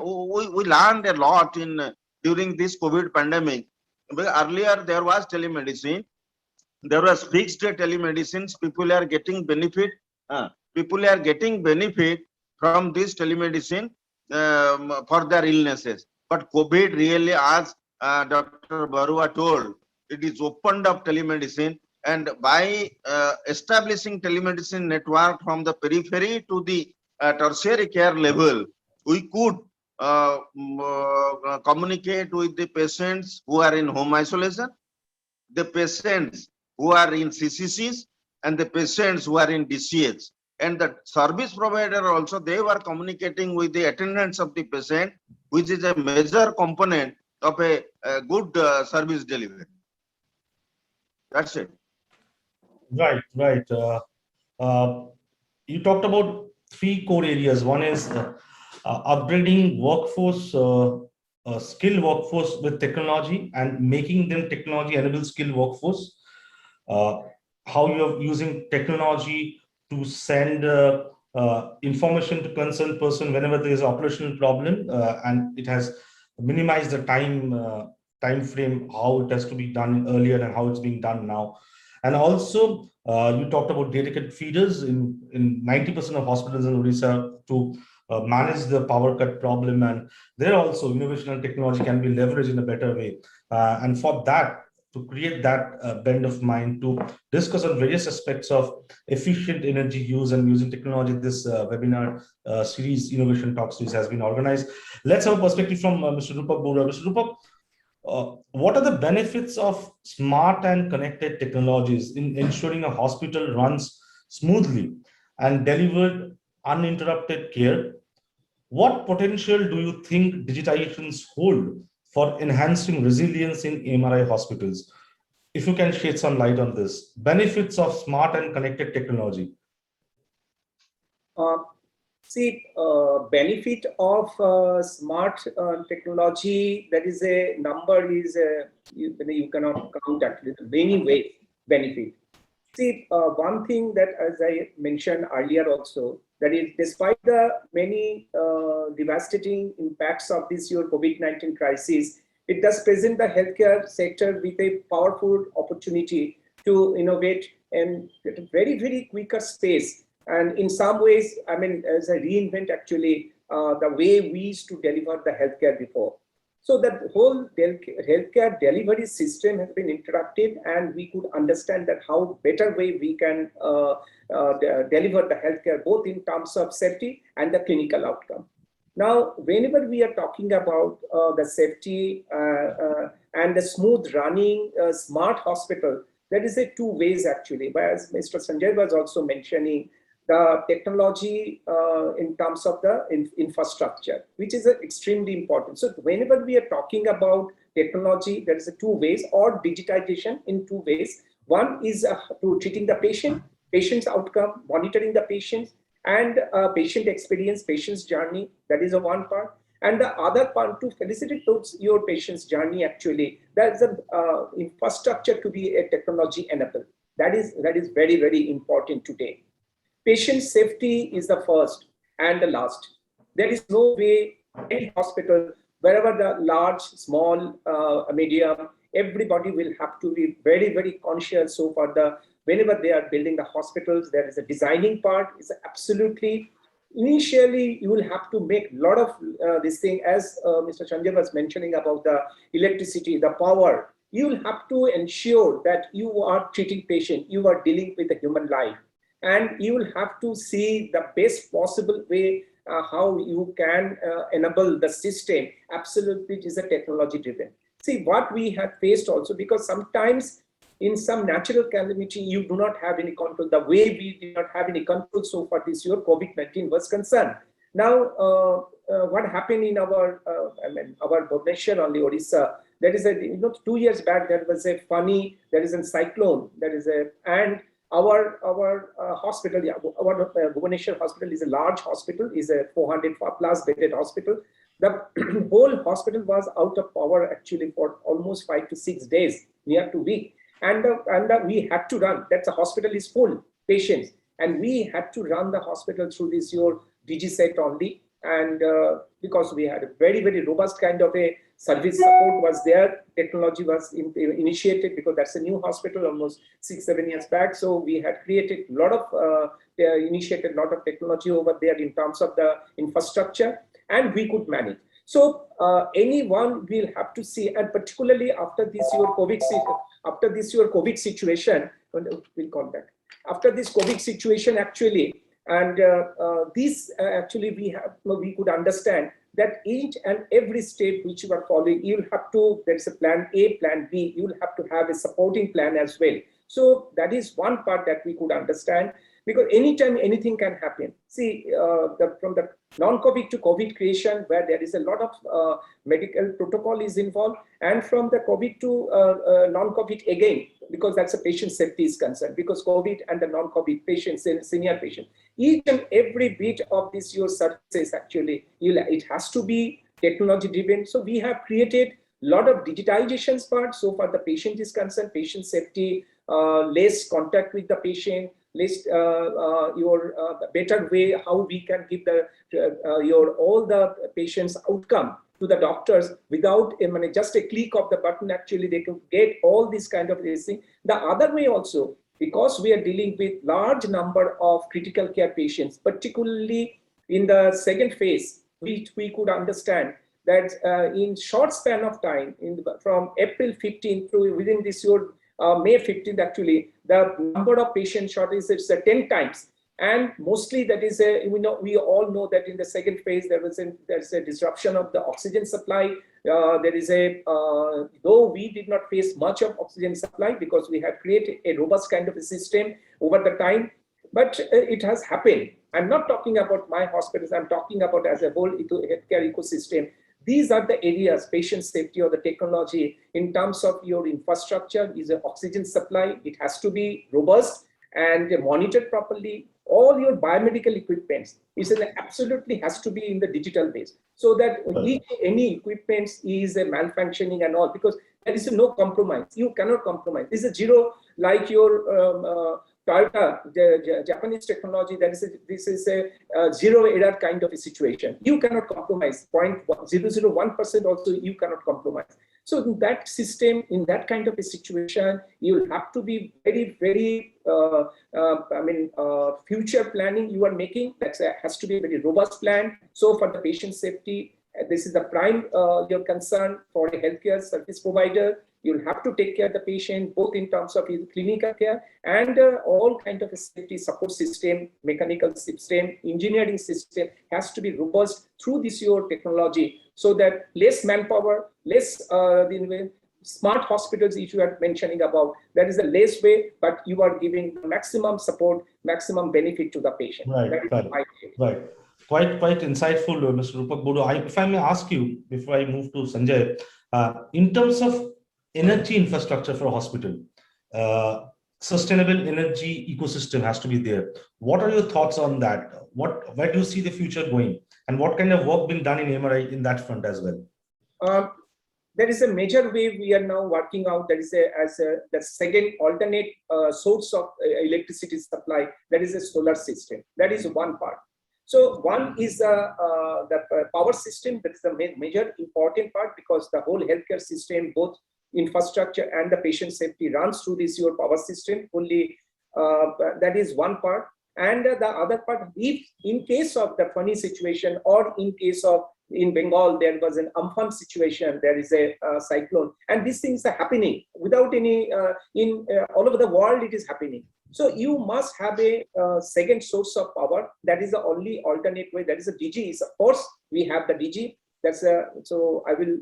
D: learned a lot during this COVID pandemic. Earlier there was telemedicine, there was fixed telemedicines. People are getting benefit. People are getting benefit from this telemedicine for their illnesses. But COVID really, as Dr. Barua told, it is opened up telemedicine, and by establishing telemedicine network from the periphery to the tertiary care level, we could communicate with the patients who are in home isolation, the patients who are in CCCs, and the patients who are in DCH. And the service provider also, they were communicating with the attendants of the patient, which is a major component of a good service delivery. That's it.
A: Right, right. You talked about three core areas. One is upgrading workforce, skilled workforce with technology and making them technology-enabled skilled workforce. How you're using technology to send information to concerned person whenever there is an operational problem, and it has minimized the time frame, how it has to be done earlier and how it's being done now. And also, you talked about dedicated feeders in 90% of hospitals in Odisha to manage the power cut problem. And there also innovation and technology can be leveraged in a better way. And for that, to create that bend of mind to discuss on various aspects of efficient energy use and using technology, this webinar series, Innovation Talk series, has been organized. Let's have a perspective from Mr. Rupak Bora. Mr. Rupak, what are the benefits of smart and connected technologies in ensuring a hospital runs smoothly and delivered uninterrupted care? What potential do you think digitizations hold for enhancing resilience in AMRI hospitals? If you can shed some light on this, benefits of smart and connected technology.
E: Benefit of smart technology, that is a number, is you cannot count actually, many ways benefit. One thing that, as I mentioned earlier also, that is, despite the many devastating impacts of this year COVID-19 crisis, it does present the healthcare sector with a powerful opportunity to innovate and get a very, very quicker space. And in some ways, I mean, as a reinvent actually the way we used to deliver the healthcare before. So that whole healthcare delivery system has been interrupted, and we could understand that how better way we can deliver the healthcare, both in terms of safety and the clinical outcome. Now, whenever we are talking about the safety and the smooth running smart hospital, there is a two ways actually. But as Mr. Sanjay was also mentioning, the technology in terms of the infrastructure, which is extremely important. So whenever we are talking about technology, there is a two ways, or digitization in two ways. One is to treating the patient's outcome, monitoring the patients, and patient experience, patient's journey. That is a one part. And the other part, to facilitate your patient's journey, actually, there's an infrastructure to be a technology enabled. That is very, very important today. Patient safety is the first and the last. There is no way any hospital, wherever the large, small, medium, everybody will have to be very, very conscious. So for whenever they are building the hospitals, there is a designing part. It's absolutely, initially you will have to make a lot of this thing, as Mr. Sanjay was mentioning about the electricity, the power. You will have to ensure that you are treating patient, you are dealing with a human life. And you will have to see the best possible way how you can enable the system. Absolutely, it is a technology driven. See what we have faced also, because sometimes in some natural calamity, you do not have any control. The way we did not have any control so far this year, COVID-19 was concerned. Now, what happened in our Bhubaneswar, only Odisha, there is a, 2 years back, there was a cyclone, and our hospital, yeah, our Bhubaneswar hospital is a large hospital, is a 400 plus bedded hospital. The whole hospital was out of power actually for almost 5 to 6 days, near to week. And we had to run, that's the hospital is full patients. And we had to run the hospital through this your DG set only. And because we had a very, very robust kind of a service support was there, technology was initiated because that's a new hospital almost 6-7 years back. So we had created a lot of, initiated a lot of technology over there in terms of the infrastructure, and we could manage. So anyone will have to see, and particularly after this your COVID situation, we'll call that. After this COVID situation actually, and this actually we could understand that each and every step which you are following, you'll have to, there's a plan A, plan B, you'll have to have a supporting plan as well. So that is one part that we could understand, because anytime anything can happen. See, from the non-COVID to COVID creation, where there is a lot of medical protocol is involved, and from the COVID to non-COVID again, because that's a patient safety is concerned, because COVID and the non-COVID patients, senior patients, each and every bit of this your services actually, it has to be technology driven. So we have created a lot of digitizations part. So far the patient is concerned, patient safety, less contact with the patient, less better way how we can give the all the patients outcome to the doctors without just a click of the button. Actually they can get all this kind of thing. The other way also, because we are dealing with large number of critical care patients, particularly in the second phase, we could understand that in short span of time, from April 15th to within this year, May 15th actually, the number of patient shortages is 10 times. And mostly that is we all know that in the second phase there's a disruption of the oxygen supply. There is though we did not face much of oxygen supply because we have created a robust kind of a system over the time, but it has happened. I'm not talking about my hospitals, I'm talking about as a whole healthcare ecosystem. These are the areas, patient safety or the technology in terms of your infrastructure is an oxygen supply. It has to be robust and monitored properly. All your biomedical equipments absolutely has to be in the digital base, so that any equipment is malfunctioning and all, because there is no compromise. You cannot compromise. This is zero, like your Toyota, the Japanese technology, this is a zero error kind of a situation. You cannot compromise. 0.001% also you cannot compromise. So in that system, in that kind of a situation, you have to be very, very, future planning you are making. That has to be a very robust plan. So for the patient safety, this is the prime your concern for a healthcare service provider. You'll have to take care of the patient, both in terms of his clinical care and all kind of a safety support system, mechanical system, engineering system has to be robust through this your technology, so that less manpower, less smart hospitals which you are mentioning about, that is the less way, but you are giving maximum support, maximum benefit to the patient.
A: Right. Quite insightful, Mr. Rupak Bodo. If I may ask you, before I move to Sanjay, in terms of energy infrastructure for a hospital, sustainable energy ecosystem has to be there. What are your thoughts on that? Where do you see the future going, and what kind of work being done in AMRI in that front as well?
E: There is a major way we are now working out. That is the second alternate source of electricity supply. That is a solar system. That is one part. So one is the power system. That's the major important part, because the whole healthcare system, both infrastructure and the patient safety, runs through this your power system only. That is one part. And the other part, if in case of the funny situation, or in case of in Bengal there was an Amphan situation, there is a cyclone, and these things are happening without any all over the world it is happening. So you must have a second source of power. That is the only alternate way. That is a DG. Of course we have the DG. That's so I will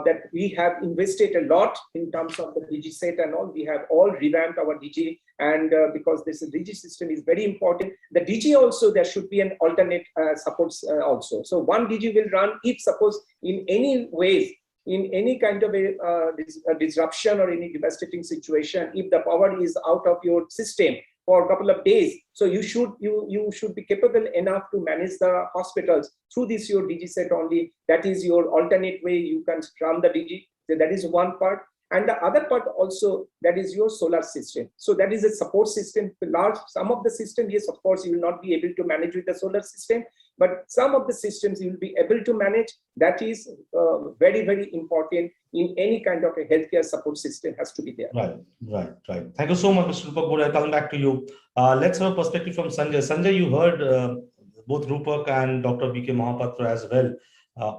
E: that we have invested a lot in terms of the DG set and all. We have all revamped our DG, and because this DG system is very important. The DG also, there should be an alternate supports also. So one DG will run if suppose in any ways in any kind of a disruption or any devastating situation, if the power is out of your system for a couple of days, so you should be capable enough to manage the hospitals through this your DG set only. That is your alternate way you can run the DG. So that is one part. And the other part also, that is your solar system. So that is a support system. Some of the system, yes, of course, you will not be able to manage with the solar system, but some of the systems you will be able to manage. That is very, very important in any kind of a healthcare support system has to be there.
A: Right. Thank you so much, Mr. Rupak. Coming back to you. Let's have a perspective from Sanjay. Sanjay, you heard both Rupak and Dr. BK Mohapatra as well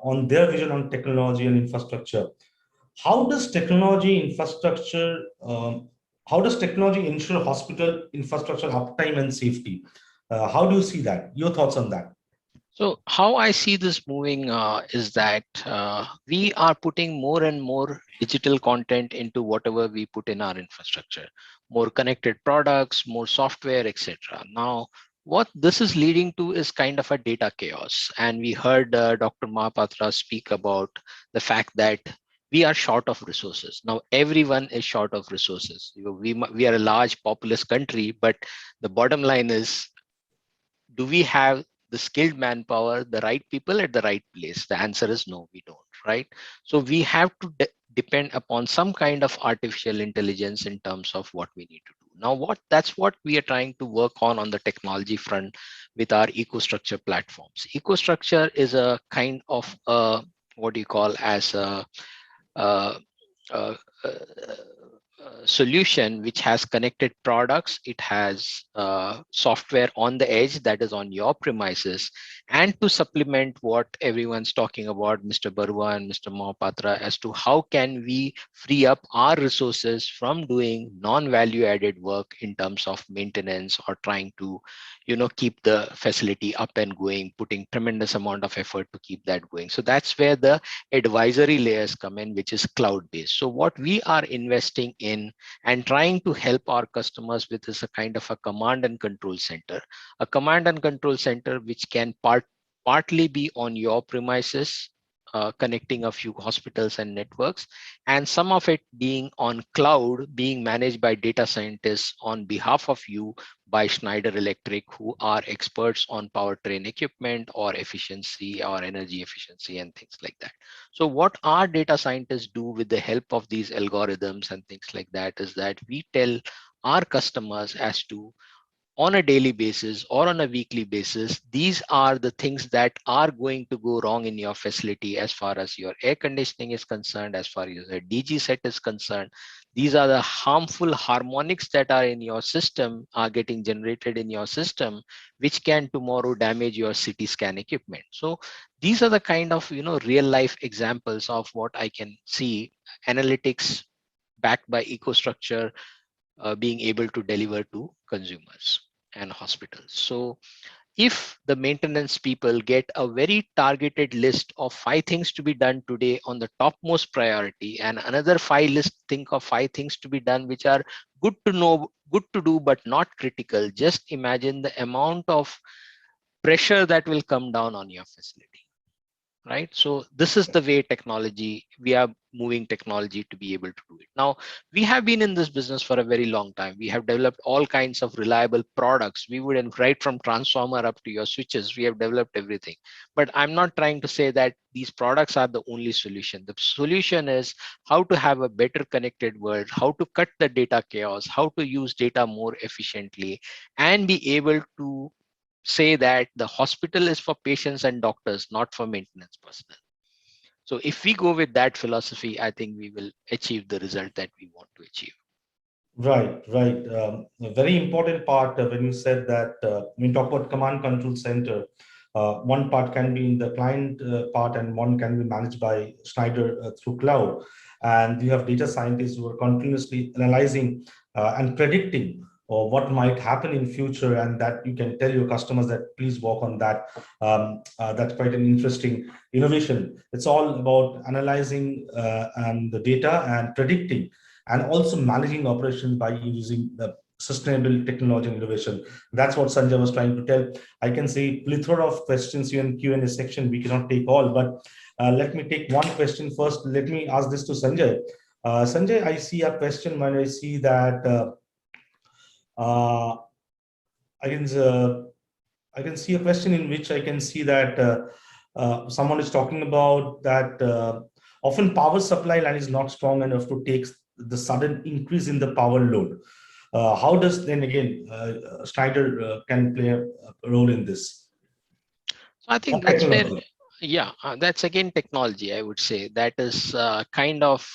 A: on their vision on technology and infrastructure. How does technology infrastructure, how does technology ensure hospital infrastructure uptime and safety? How do you see that? Your thoughts on that?
F: So how I see this moving is that we are putting more and more digital content into whatever we put in our infrastructure, more connected products, more software, etc. Now, what this is leading to is kind of a data chaos. And we heard Dr. Mohapatra speak about the fact that we are short of resources. Now, everyone is short of resources. We are a large populous country, but the bottom line is, do we have the skilled manpower, the right people at the right place? The answer is no, we don't, right? So we have to depend upon some kind of artificial intelligence in terms of what we need to do. Now, that's what we are trying to work on the technology front with our EcoStruxure platforms. EcoStruxure is a kind of what do you call as a solution which has connected products. It has software on the edge that is on your premises. And to supplement what everyone's talking about, Mr. Barua and Mr. Mohapatra, as to how can we free up our resources from doing non-value added work in terms of maintenance or trying to, keep the facility up and going, putting tremendous amount of effort to keep that going. So that's where the advisory layers come in, which is cloud-based. So what we are investing in and trying to help our customers with is a kind of a command and control center, which can partly be on your premises, connecting a few hospitals and networks, and some of it being on cloud, being managed by data scientists on behalf of you by Schneider Electric, who are experts on powertrain equipment or efficiency or energy efficiency and things like that. So what our data scientists do with the help of these algorithms and things like that is that we tell our customers as to, on a daily basis or on a weekly basis, these are the things that are going to go wrong in your facility as far as your air conditioning is concerned, as far as your DG set is concerned. These are the harmful harmonics that are in your system, are getting generated in your system, which can tomorrow damage your CT scan equipment. So these are the kind of real life examples of what I can see analytics backed by EcoStruxure being able to deliver to consumers and hospitals. So if the maintenance people get a very targeted list of 5 things to be done today on the topmost priority, and another 5 think of 5 things to be done which are good to know, good to do, but not critical, just imagine the amount of pressure that will come down on your facility. Right? So this is the way we are moving technology to be able to do it. Now, we have been in this business for a very long time. We have developed all kinds of reliable products. We would right from transformer up to your switches, we have developed everything. But I'm not trying to say that these products are the only solution. The solution is how to have a better connected world, how to cut the data chaos, how to use data more efficiently, and be able to say that the hospital is for patients and doctors, not for maintenance personnel. So if we go with that philosophy, I think we will achieve the result that we want to achieve.
A: Right. A very important part when you said that when you talk about command control center, one part can be in the client part and one can be managed by Schneider through cloud. And we have data scientists who are continuously analyzing and predicting what might happen in future, and that you can tell your customers that please work on that. That's quite an interesting innovation. It's all about analyzing the data and predicting, and also managing operations by using the sustainable technology and innovation. That's what Sanjay was trying to tell. I can say plethora of questions here in Q&A section. We cannot take all, but Let me take one question first. Let me ask this to Sanjay. Sanjay, I see a question when I see that I can see a question in which I can see that someone is talking about that often power supply line is not strong enough to take the sudden increase in the power load. How does then again Schneider can play a role in this?
F: So I think that's where, yeah, that's again technology, I would say, that is kind of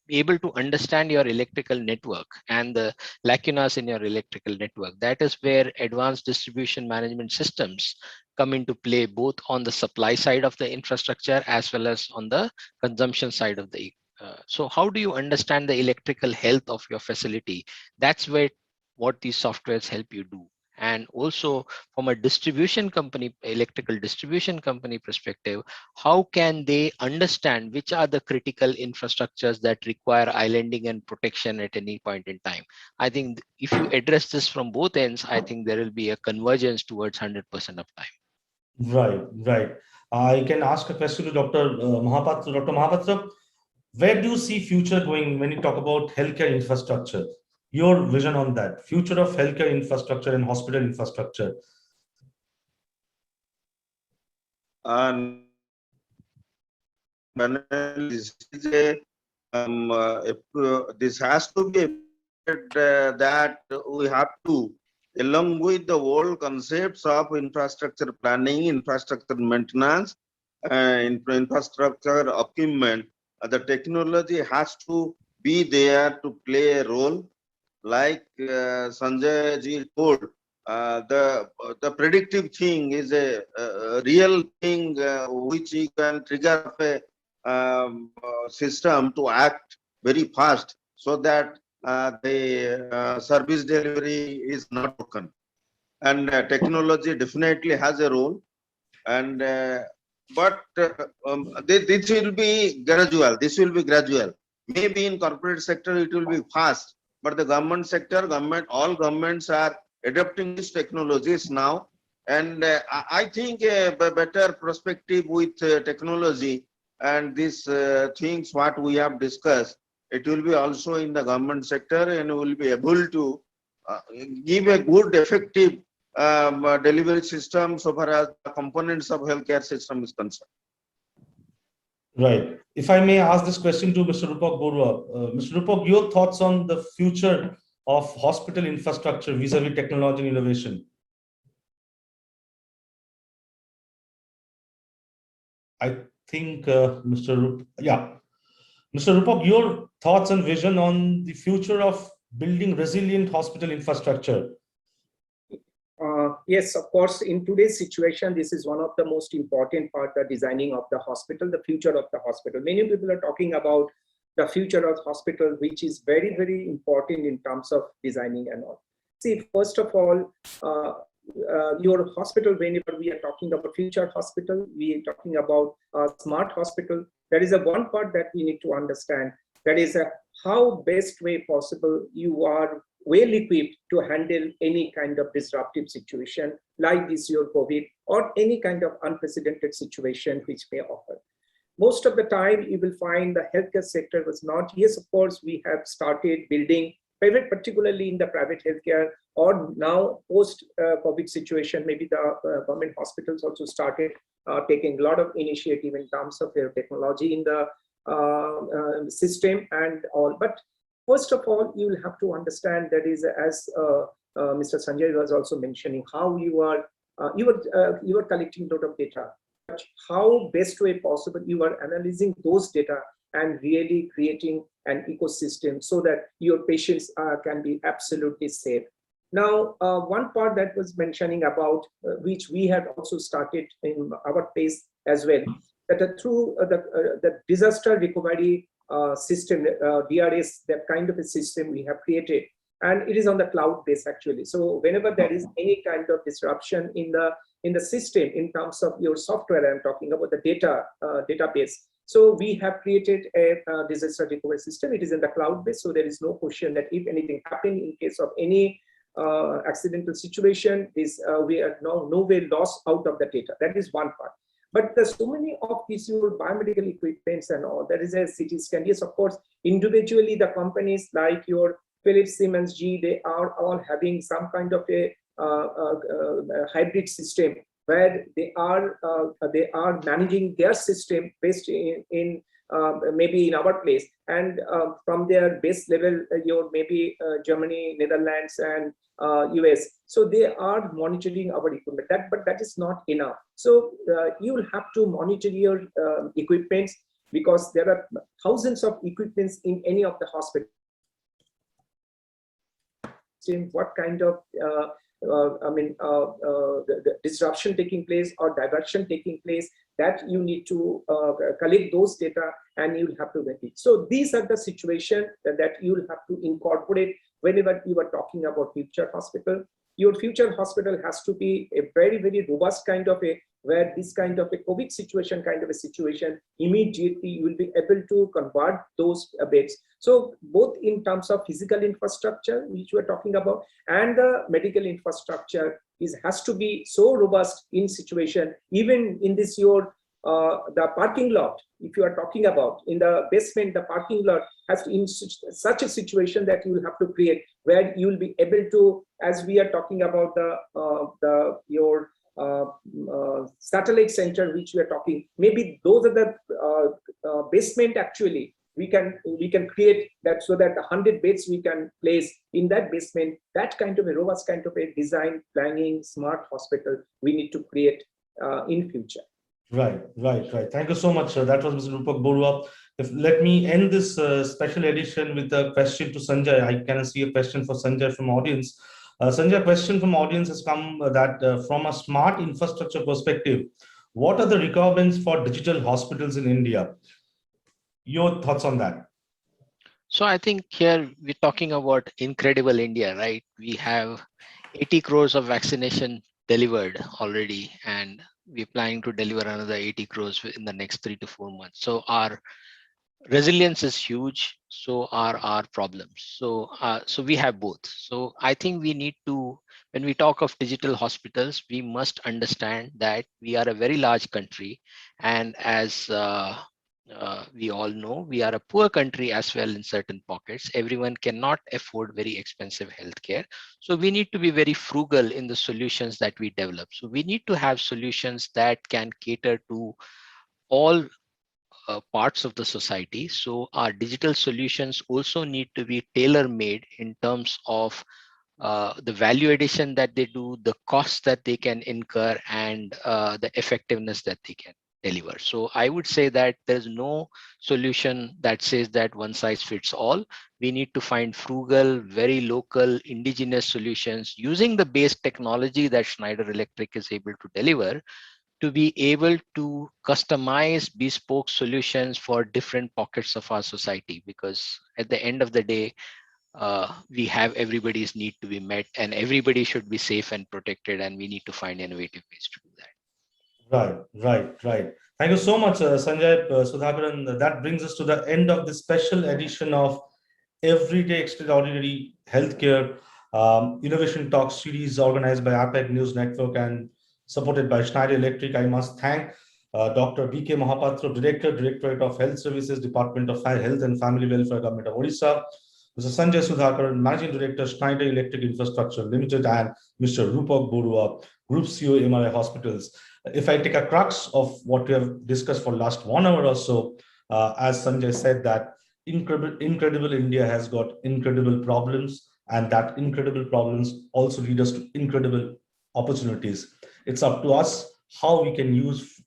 F: able to understand your electrical network and the lacunas in your electrical network. That is where advanced distribution management systems come into play, both on the supply side of the infrastructure as well as on the consumption side of the. So how do you understand the electrical health of your facility? That's where what these softwares help you do. And also from a distribution company, electrical distribution company perspective, how can they understand which are the critical infrastructures that require islanding and protection at any point in time? I think if you address this from both ends, I think there will be a convergence towards 100% of time.
A: Right, right. I can ask a question to Dr. Mohapatra. Dr. Mohapatra, where do you see future going when you talk about healthcare infrastructure? Your vision on that, future of healthcare infrastructure and hospital infrastructure.
D: And this has to be that we have to, along with the old concepts of infrastructure planning, infrastructure maintenance, infrastructure equipment, the technology has to be there to play a role. Like Sanjay ji told, the predictive thing is a real thing which you can trigger a system to act very fast, so that the service delivery is not broken. And technology definitely has a role. And but this will be gradual. This will be gradual. Maybe in corporate sector it will be fast, but the government sector, all governments are adopting these technologies now. And I think a better perspective with technology and these things what we have discussed, it will be also in the government sector, and will be able to give a good, effective delivery system so far as the components of healthcare system is concerned.
A: Right. If I may ask this question to Mr. Rupak Barua. Mr. Rupak, your thoughts on the future of hospital infrastructure vis-a-vis technology and innovation? I think Mr. Rupak, your thoughts and vision on the future of building resilient hospital infrastructure.
E: Yes, of course, in today's situation, this is one of the most important part, the designing of the hospital, the future of the hospital. Many people are talking about the future of hospital, which is very, very important in terms of designing and all. See, first of all, your hospital, whenever we are talking about future hospital, we are talking about a smart hospital. That is a one part that we need to understand. That is how best way possible you are well equipped to handle any kind of disruptive situation like this year COVID, or any kind of unprecedented situation which may occur. Most of the time you will find the healthcare sector was not, yes, of course, we have started building private, particularly in the private healthcare, or now post COVID situation, maybe the government hospitals also started taking a lot of initiative in terms of their technology in the system and all. But first of all, you will have to understand that is, as Mr. Sanjay was also mentioning, how you are collecting a lot of data, but how best way possible you are analyzing those data and really creating an ecosystem so that your patients can be absolutely safe. Now, one part that was mentioning about which we had also started in our place as well, that through the disaster recovery system, DRS, that kind of a system we have created, and it is on the cloud base actually. So whenever there is any kind of disruption in the system in terms of your software, I'm talking about the data database. So we have created a disaster recovery system. It is in the cloud base, so there is no question that if anything happened in case of any accidental situation, this we are now no way lost out of the data. That is one part. But there's so many of these biomedical equipments and all. There is a CT scan. Yes, of course, individually the companies like your Philips, Siemens, G, they are all having some kind of a hybrid system where they are managing their system based in maybe in our place, and from their base level, your maybe Germany, Netherlands, and US. So they are monitoring our equipment. But that is not enough. So you will have to monitor your equipments, because there are thousands of equipments in any of the hospitals. What kind of the disruption taking place or diversion taking place, that you need to collect those data, and you'll have to get it. So these are the situations that you'll have to incorporate whenever you are talking about future hospital. Your future hospital has to be a very, very robust kind of a, where this kind of a COVID situation, immediately you will be able to convert those beds. So both in terms of physical infrastructure, which we are talking about, and the medical infrastructure has to be so robust in situation, even in this the parking lot, if you are talking about in the basement, the parking lot has to, in such a situation that you will have to create, where you will be able to, as we are talking about your satellite center, which we are talking, maybe those are the basement. Actually, we can create that, so that 100 beds we can place in that basement. That kind of a robust kind of a design, planning, smart hospital we need to create in future.
A: Right. Thank you so much, sir. That was Mr. Rupak Barua. Let me end this special edition with a question to Sanjay. I can see a question for Sanjay from audience. Sanjay, a question from audience has come that from a smart infrastructure perspective, what are the requirements for digital hospitals in India? Your thoughts on that?
F: So I think here we're talking about incredible India, right? We have 80 crores of vaccination delivered already, and we're planning to deliver another 80 crores in the next 3 to 4 months. So our resilience is huge, so are our problems. So we have both. So I think we need to, when we talk of digital hospitals, we must understand that we are a very large country, and as we all know, we are a poor country as well in certain pockets. Everyone cannot afford very expensive healthcare. So we need to be very frugal in the solutions that we develop. So we need to have solutions that can cater to all parts of the society. So our digital solutions also need to be tailor-made in terms of the value addition that they do, the costs that they can incur, and the effectiveness that they can deliver. So I would say that there's no solution that says that one size fits all. We need to find frugal, very local, indigenous solutions using the base technology that Schneider Electric is able to deliver, to be able to customize bespoke solutions for different pockets of our society. Because at the end of the day, we have everybody's need to be met, and everybody should be safe and protected, and we need to find innovative ways to do that.
A: Right. Thank you so much, Sanjay, Sudhakaran. That brings us to the end of this special edition of Everyday Extraordinary Healthcare Innovation Talk series organized by APAC News Network and supported by Schneider Electric. I must thank Dr. B.K. Mohapatra, Directorate of Health Services, Department of Health and Family Welfare, Government of Odisha, Mr. Sanjay Sudhakaran, Managing Director, Schneider Electric Infrastructure Limited, and Mr. Rupak Barua, Group CEO, AMRI Hospitals. If I take a crux of what we have discussed for the last 1 hour or so, as Sanjay said, that incredible India has got incredible problems, and that incredible problems also lead us to incredible opportunities. It's up to us how we can use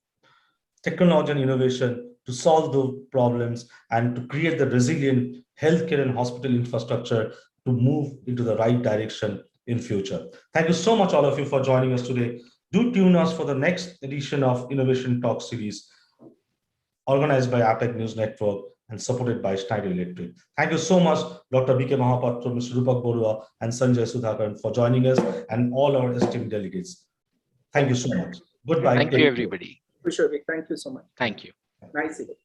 A: technology and innovation to solve those problems and to create the resilient healthcare and hospital infrastructure to move into the right direction in future. Thank you so much, all of you, for joining us today. Do tune us for the next edition of Innovation Talk series organized by APAC News Network and supported by Schneider Electric. Thank you so much, Dr. B.K. Mohapatra, Mr. Rupak Barua, and Sanjay Sudhakaran for joining us, and all our esteemed delegates. Thank you so much. Goodbye.
F: Thank you, everybody.
E: Sure, thank you so much.
F: Thank you.
E: Nice event.